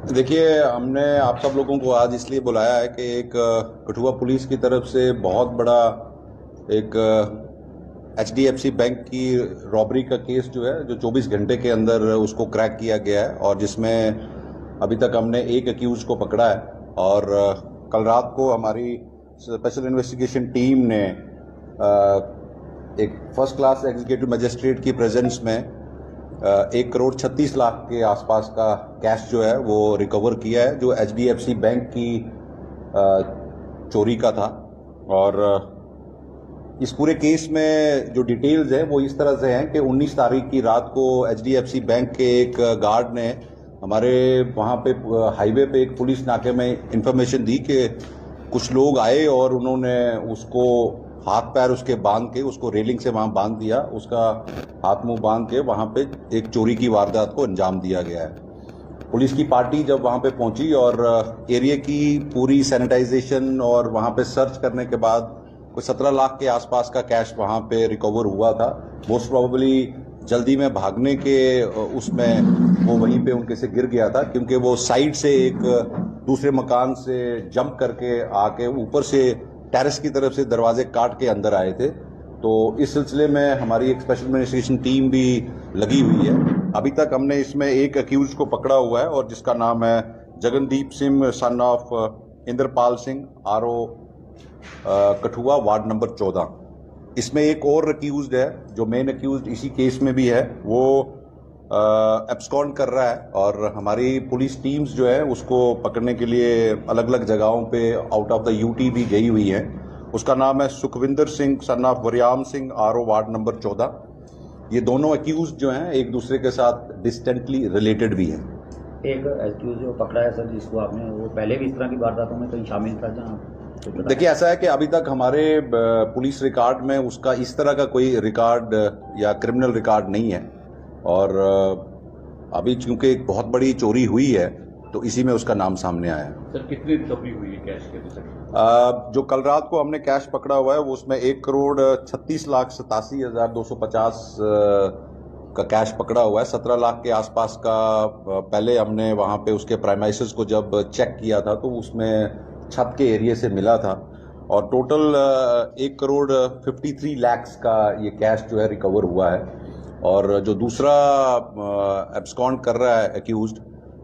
देखिए, हमने आप सब लोगों को आज इसलिए बुलाया है कि एक कठुआ पुलिस की तरफ से बहुत बड़ा एक HDFC बैंक की रॉबरी का केस जो है, जो 24 घंटे के अंदर उसको क्रैक किया गया है और जिसमें अभी तक हमने एक अक्यूज को पकड़ा है। और कल रात को हमारी स्पेशल इन्वेस्टिगेशन टीम ने एक फर्स्ट क्लास एग्जीक्यूटिव मजिस्ट्रेट की प्रेजेंस में 1,36,00,000 के आसपास का कैश जो है वो रिकवर किया है, जो HDFC बैंक की चोरी का था। और इस पूरे केस में जो डिटेल्स हैं वो इस तरह से हैं कि 19 तारीख की रात को HDFC बैंक के एक गार्ड ने हमारे वहाँ पे हाईवे पे एक पुलिस नाके में इंफॉर्मेशन दी कि कुछ लोग आए और उन्होंने उसको हाथ पैर उसके बांध के उसको रेलिंग से वहाँ बांध दिया, उसका हाथ मुंह बांध के वहाँ पे एक चोरी की वारदात को अंजाम दिया गया है। पुलिस की पार्टी जब वहाँ पे पहुंची और एरिया की पूरी सैनिटाइजेशन और वहाँ पे सर्च करने के बाद कोई 17 लाख के आसपास का कैश वहाँ पे रिकवर हुआ था। मोस्ट प्रोबेबली जल्दी में भागने के उसमें वो वहीं पे उनके से गिर गया था, क्योंकि वो साइड से एक दूसरे मकान से जंप करके आके ऊपर से टेरेस की तरफ से दरवाजे काट के अंदर आए थे। तो इस सिलसिले में हमारी एक स्पेशल इन्वेस्टिगेशन टीम भी लगी हुई है। अभी तक हमने इसमें एक अक्यूज को पकड़ा हुआ है और जिसका नाम है Jagandeep Singh son of Indrapal Singh, RO Kathua, ward number 14। इसमें एक और अक्यूज्ड है जो मेन अक्यूज्ड इसी केस में भी है, वो एब्सकॉन्ड कर रहा है और हमारी पुलिस टीम्स जो है उसको पकड़ने के लिए अलग अलग जगहों पे आउट ऑफ द UT भी गई हुई है। उसका नाम है Sukhwinder Singh son of Wariyam Singh, RO ward number 14। ये दोनों अक्यूज जो हैं एक दूसरे के साथ डिस्टेंटली रिलेटेड भी हैं। एक अक्यूज जो पकड़ा है सर, जिसको आपने, वो पहले भी इस तरह की वारदातों में कहीं शामिल था जहाँ? देखिए, ऐसा है कि अभी तक हमारे पुलिस रिकॉर्ड में उसका इस तरह का कोई रिकॉर्ड या क्रिमिनल रिकॉर्ड नहीं है। और अभी चूंकि एक बहुत बड़ी चोरी हुई है तो इसी में उसका नाम सामने आया है। सर, कितनी रिकवरी हुई है कैश के? जो कल रात को हमने कैश पकड़ा हुआ है वो उसमें 1,36,87,250 का कैश पकड़ा हुआ है। 17 लाख के आसपास का पहले हमने वहां पे उसके प्राइमाइसेस को जब चेक किया था तो उसमें छत के एरिया से मिला था। और टोटल 1,53,00,000 का ये कैश जो है रिकवर हुआ है। और जो दूसरा एब्सकॉन्ड कर रहा है अक्यूज्ड,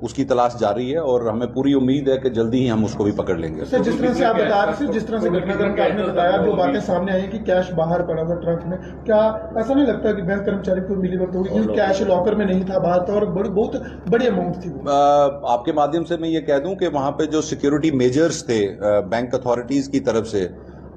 उसकी तलाश जारी है और हमें पूरी उम्मीद है कि जल्दी ही हम उसको भी पकड़ लेंगे। सर, जिस तरह से आप बता रहे थे, जिस तरह से घटनाक्रम का आपने बताया, जो बातें सामने आई कि कैश बाहर पड़ा था ट्रंक में, क्या ऐसा नहीं लगता कि बैंक कर्मचारी को मिली भगत होगी क्योंकि कैश लॉकर में नहीं था, बाहर था और बहुत बड़ी अमाउंट थी? आपके माध्यम से मैं ये कह दूं कि वहां पे जो सिक्योरिटी मेजर्स थे बैंक अथॉरिटीज की तरफ से,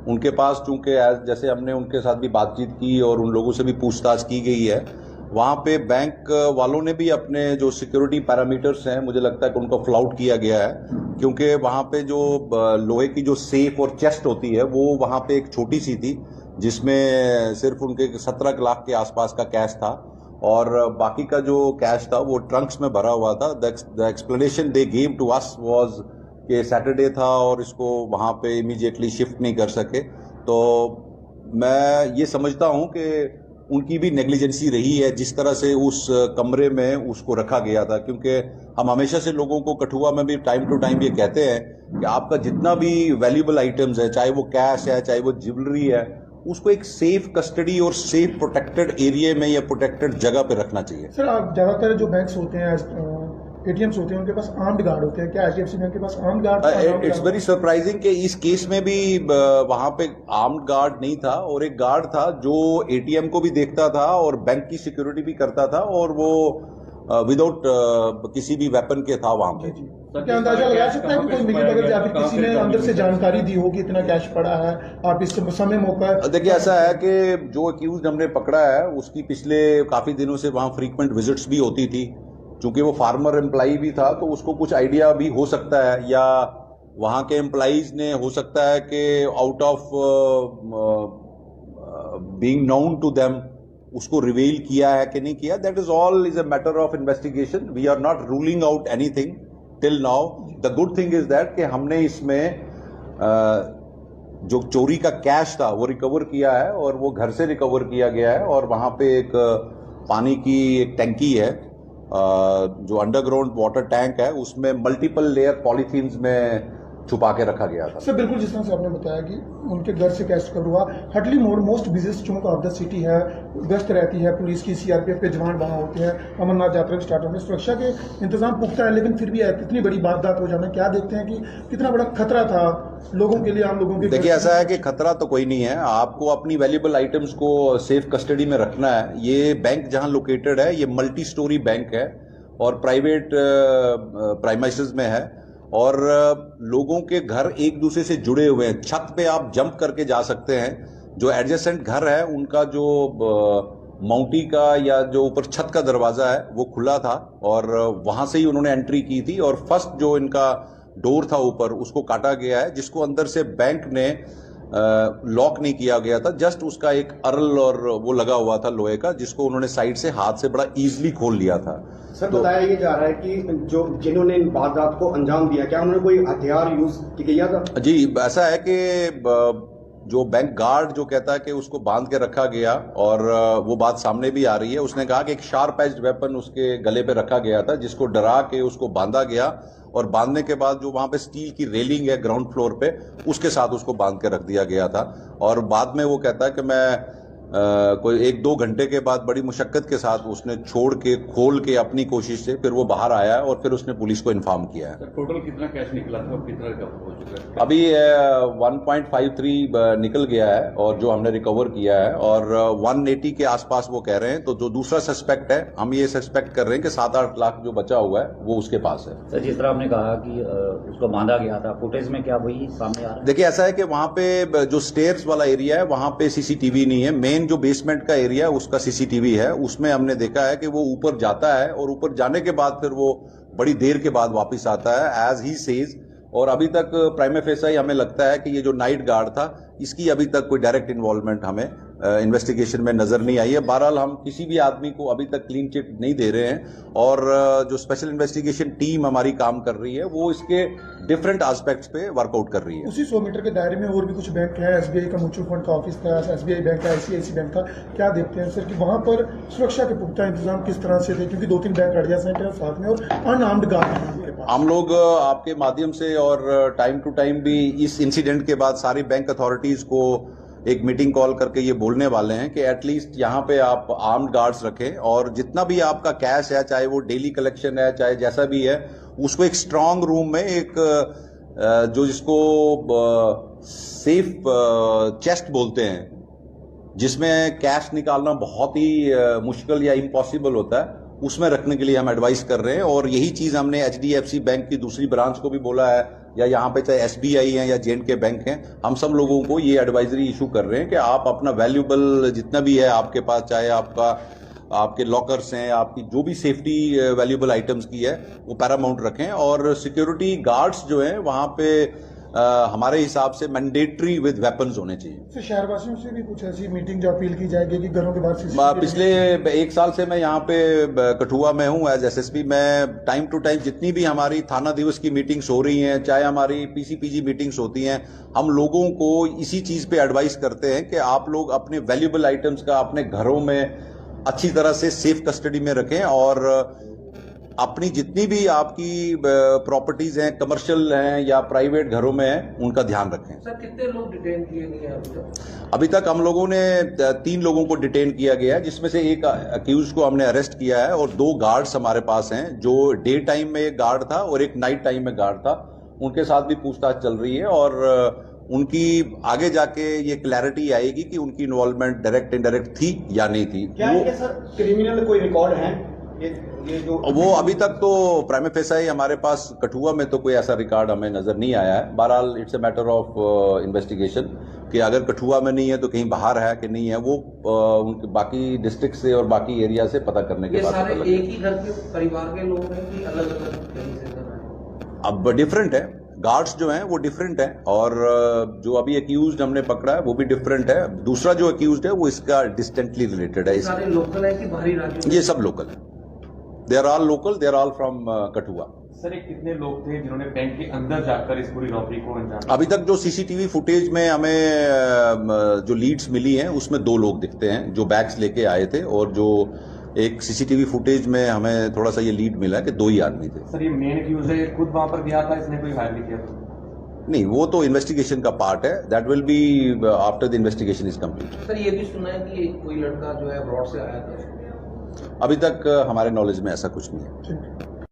उनके पास चूंकि जैसे हमने उनके साथ भी बातचीत की और उन लोगों से भी पूछताछ की गई है, वहां पे बैंक वालों ने भी अपने जो सिक्योरिटी पैरामीटर्स हैं, मुझे लगता है कि उनको फ्लाउट किया गया है। क्योंकि वहां पे जो लोहे की जो सेफ और चेस्ट होती है वो वहां पे एक छोटी सी थी, जिसमें सिर्फ उनके 17 लाख के आसपास का कैश था और बाकी का जो कैश था वो ट्रंक्स में भरा हुआ था। The explanation they give to us was कि सैटरडे था और इसको वहां पे इमीडिएटली शिफ्ट नहीं कर सके। तो मैं ये समझता हूं कि उनकी भी नेग्लिजेंसी रही है जिस तरह से उस कमरे में उसको रखा गया था। क्योंकि हम हमेशा से लोगों को कठुआ में भी टाइम टू टाइम ये कहते हैं कि आपका जितना भी वैल्यूएबल आइटम्स है, चाहे वो कैश है, चाहे वो ज्वेलरी है, उसको एक सेफ कस्टडी और सेफ प्रोटेक्टेड एरिया में या प्रोटेक्टेड जगह पे रखना चाहिए। सर, आप ज्यादातर जो बैंक्स होते हैं, ATMs होते हैं, उनके पास आर्म्ड गार्ड होते हैं, क्या HDFC बैंक के पास armed guard? It's very surprising कि इस केस में भी वहां पे आर्म्ड गार्ड नहीं था और एक गार्ड था जो ATM को भी देखता था और बैंक की सिक्योरिटी भी करता था और वो विदाउट किसी भी वेपन के था वहां पे। क्या अंदाजा लगा सकते हैं कि कोई मिलीभगत या फिर किसी ने अंदर से जानकारी दी होगी इतना कैश पड़ा है, आप इस समय मौका? देखिए, ऐसा है कि जो अक्यूज हमने पकड़ा है उसकी पिछले काफी दिनों से वहां फ्रीक्वेंट विजिट्स भी होती थी। चूंकि वो फार्मर एम्प्लॉई भी था तो उसको कुछ आइडिया भी हो सकता है, या वहां के एम्प्लॉइज ने हो सकता है कि out of being known to them उसको रिवील किया है कि नहीं किया। That is all is a matter of investigation. We are not ruling out anything till now. The good thing is that कि हमने इसमें जो चोरी का कैश था वो रिकवर किया है और वो घर से रिकवर किया गया है और वहां पे एक पानी की एक टंकी है जो अंडरग्राउंड वाटर टैंक है उसमें मल्टीपल लेयर पॉलीथीन्स में छुपा के रखा गया था। सर बिल्कुल जिस तरह से आपने बताया कि उनके घर से कैश रिकवर हुआ, हटली मोड़ most busiest Chowk of the city है, गश्त रहती है, पुलिस की सीआरपीएफ के जवान वहाँ होते हैं, अमरनाथ यात्रा स्टार्ट होने, सुरक्षा के इंतजाम पुख्ता है, लेकिन फिर भी कितनी बड़ी वारदात हो जाना, क्या देखते हैं कि कितना बड़ा खतरा था लोगों के लिए, आम लोगों के? देखिए ऐसा है कि खतरा तो कोई नहीं है, आपको अपनी वैल्यूएबल आइटम्स को सेफ कस्टडी में रखना है। ये बैंक जहां लोकेटेड है ये मल्टी स्टोरी बैंक है और प्राइवेट प्राइमाइसेस में है और लोगों के घर एक दूसरे से जुड़े हुए हैं। छत पे आप जंप करके जा सकते हैं। जो एडजेसेंट घर है उनका जो माउंटी का या जो ऊपर छत का दरवाजा है वो खुला था और वहां से ही उन्होंने एंट्री की थी और फर्स्ट जो इनका डोर था ऊपर उसको काटा गया है, जिसको अंदर से बैंक ने लॉक नहीं किया गया था, जस्ट उसका एक अरल और वो लगा हुआ था लोहे का, जिसको उन्होंने साइड से हाथ से बड़ा इजीली खोल लिया था। सर तो बताया ये जा रहा है कि जो जिन्होंने इन वारदात को अंजाम दिया, क्या उन्होंने कोई हथियार यूज किया था? जी ऐसा है कि जो बैंक गार्ड जो कहता है कि उसको बांध के रखा गया और वो बात सामने भी आ रही है, उसने कहा कि एक शार्प एज्ड वेपन उसके गले पे रखा गया था जिसको डरा के उसको बांधा गया और बांधने के बाद जो वहां पे स्टील की रेलिंग है ग्राउंड फ्लोर पे उसके साथ उसको बांध के रख दिया गया था और बाद में वो कहता है कि मैं कोई 1-2 घंटे के बाद बड़ी मुशक्कत के साथ उसने छोड़ के खोल के अपनी कोशिश से फिर वो बाहर आया और फिर उसने पुलिस को इन्फॉर्म किया है। टोटल कितना कैश निकला था और कितना रिकवर हो चुका है? अभी 1.53 निकल गया है और जो हमने रिकवर किया है और 180 के आसपास वो कह रहे हैं। तो जो दूसरा सस्पेक्ट है हम ये सस्पेक्ट कर रहे हैं कि 7-8 लाख जो बचा हुआ है वो उसके पास है। सर जिस तरह आपने कहा कि उसको बांधा गया था, फुटेज में क्या वही सामने आ रहा है? देखिए ऐसा है कि वहां पे जो स्टेयर्स वाला एरिया है वहां पे सीसीटीवी नहीं है, मेन जो बेसमेंट का एरिया उसका सीसीटीवी है, उसमें हमने देखा है कि वो ऊपर जाता है और ऊपर जाने के बाद फिर वो बड़ी देर के बाद वापस आता है एज ही सेज। और अभी तक प्राइमा फेसा हमें लगता है कि ये जो नाइट गार्ड था इसकी अभी तक कोई डायरेक्ट इन्वॉल्वमेंट हमें इन्वेस्टिगेशन में नजर नहीं आई है। बहरहाल हम किसी भी आदमी को अभी तक क्लीन चिट नहीं दे रहे हैं और जो स्पेशल इन्वेस्टिगेशन टीम हमारी काम कर रही है वो इसके डिफरेंट एस्पेक्ट्स पे वर्कआउट कर रही है। उसी 100 मीटर के दायरे में और भी कुछ बैंक है, एसबीआई का म्यूचुअल फंड का ऑफिस था, एसबीआई बैंक का, आईसीआईसी बैंक का, क्या देखते हैं सर कि वहां पर सुरक्षा के पुख्ता इंतजाम किस तरह से थे, क्योंकि 2-3 बैंक एडजेसेंट है साथ में और अनआर्म्ड गार्ड है उनके पास? हम लोग आपके माध्यम से और टाइम टू टाइम भी इस इंसिडेंट के बाद सारी बैंक अथॉरिटीज को एक मीटिंग कॉल करके ये बोलने वाले हैं कि एटलीस्ट यहाँ पे आप आर्म्ड गार्ड्स रखें और जितना भी आपका कैश है, चाहे वो डेली कलेक्शन है चाहे जैसा भी है, उसको एक स्ट्रांग रूम में एक जो जिसको सेफ चेस्ट बोलते हैं, जिसमें कैश निकालना बहुत ही मुश्किल या इम्पॉसिबल होता है, उसमें रखने के लिए हम एडवाइस कर रहे हैं। और यही चीज हमने एचडीएफसी बैंक की दूसरी ब्रांच को भी बोला है, या यहाँ पे चाहे एसबीआई है या जेएंडके बैंक है, हम सब लोगों को ये एडवाइजरी इशू कर रहे हैं कि आप अपना वैल्यूएबल जितना भी है आपके पास, चाहे आपके लॉकर्स हैं, आपकी जो भी सेफ्टी वैल्यूएबल आइटम्स की है वो पैरामाउंट रखें। और सिक्योरिटी गार्ड्स जो हैं वहां पे हमारे हिसाब से मैंडेटरी विद वेपन्स होने चाहिए। तो शहरवासियों से भी कुछ ऐसी मीटिंग जो अपील की जाएगी कि घरों के बाहर पिछले 1 साल से मैं यहाँ पे कठुआ में हूँ एज एसएसपी। मैं टाइम टू टाइम जितनी भी हमारी थाना दिवस की मीटिंग्स हो रही हैं, चाहे हमारी पीसीपीजी मीटिंग्स होती हैं, हम लोगों को इसी चीज पे एडवाइस करते हैं कि आप लोग अपने वैल्यूएबल आइटम्स का अपने घरों में अच्छी तरह से सेफ कस्टडी में रखें और अपनी जितनी भी आपकी प्रॉपर्टीज हैं, कमर्शियल हैं या प्राइवेट घरों में हैं, उनका ध्यान रखें। सर कितने लोग डिटेन किए गए हैं अभी तक हम लोगों ने 3 लोगों को डिटेन किया गया है, जिसमें से एक अक्यूज को हमने अरेस्ट किया है और 2 गार्ड्स हमारे पास हैं। जो डे टाइम में एक गार्ड था और एक नाइट टाइम में गार्ड था, उनके साथ भी पूछताछ चल रही है और उनकी आगे जाके ये क्लैरिटी आएगी कि उनकी इन्वॉल्वमेंट डायरेक्ट इनडायरेक्ट थी या नहीं थी। क्या ये सर क्रिमिनल कोई रिकॉर्ड है? ये जो वो अभी तक तो प्राइमा फेसा ही हमारे पास कठुआ में तो कोई ऐसा रिकॉर्ड हमें नजर नहीं आया है। बहरहाल it's a matter of investigation कि अगर कठुआ में नहीं है तो कहीं बाहर है कि नहीं है, वो उनके बाकी डिस्ट्रिक्ट से और बाकी एरिया से पता करने के बाद सारे एक ही घर के परिवार के लोग हैं कि अलग अलग कहीं से कर रहे हैं? अब डिफरेंट है, गार्ड्स जो हैं वो डिफरेंट है और जो अभी अक्यूज्ड हमने पकड़ा है वो भी डिफरेंट है। दूसरा जो अक्यूज्ड है वो इसका डिस्टेंटली रिलेटेड है। सारे लोकल है कि बाहरी राज्य? ये सब लोकल है, they are all local, they are all from Kathua. Sir ये कितने लोग थे जिन्होंने बैंक के अंदर जाकर इस पूरी रॉबरी को अंजाम? अभी तक जो सीसीटीवी फुटेज में हमें जो लीड्स मिली हैं उसमें 2 लोग दिखते हैं जो बैग्स लेके आए थे और जो एक सीसीटीवी फुटेज में हमें थोड़ा सा ये लीड मिला कि 2 ही आदमी थे। सर ये मेन एक्यूज है, खुद वहां पर गया था, इसने कोई हायर नहीं किया था? नहीं, वो तो इन्वेस्टिगेशन का पार्ट है, that will be after the investigation is complete. Sir ये भी सुना है कि कोई लड़का जो है अब्रॉड से आया था। अभी तक हमारे नॉलेज में ऐसा कुछ नहीं है। ठीक है।